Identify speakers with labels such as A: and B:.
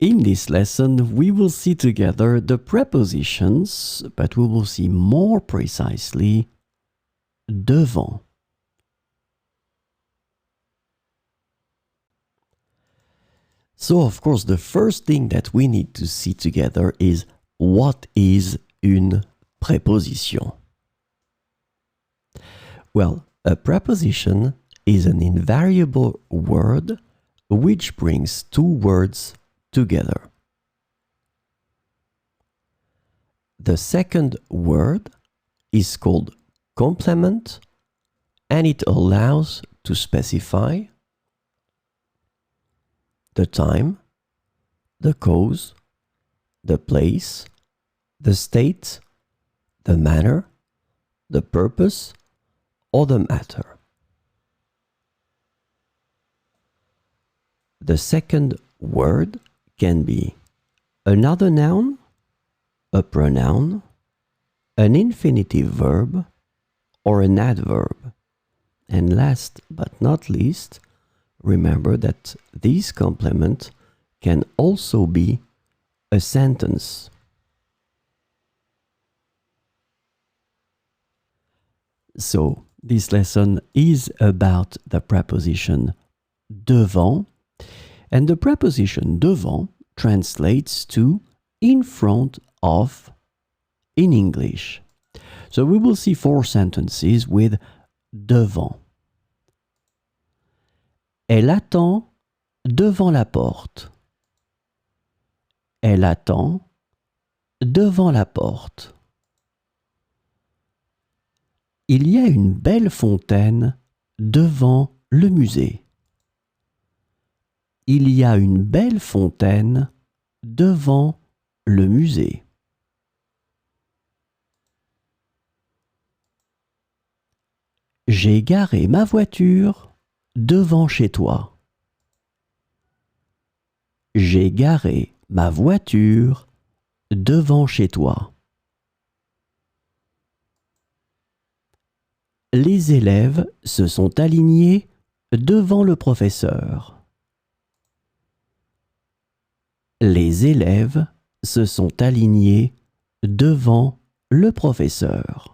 A: In this lesson, we will see together the prepositions, but we will see more precisely devant. So, of course, the first thing that we need to see together is what is une préposition? Well, a preposition is an invariable word which brings two words together. The second word is called complement, and it allows to specify the time, the cause, the place, the state, the manner, the purpose, or the matter. The second word can be another noun, a pronoun, an infinitive verb, or an adverb. And last but not least, remember that this complement can also be a sentence. So, this lesson is about the preposition devant, and the preposition devant translates to in front of in English. So we will see 4 sentences with devant. Elle attend devant la porte. Elle attend devant la porte. Il y a une belle fontaine devant le musée. Il y a une belle fontaine devant le musée. J'ai garé ma voiture devant chez toi. J'ai garé ma voiture devant chez toi. Les élèves se sont alignés devant le professeur. Les élèves se sont alignés devant le professeur.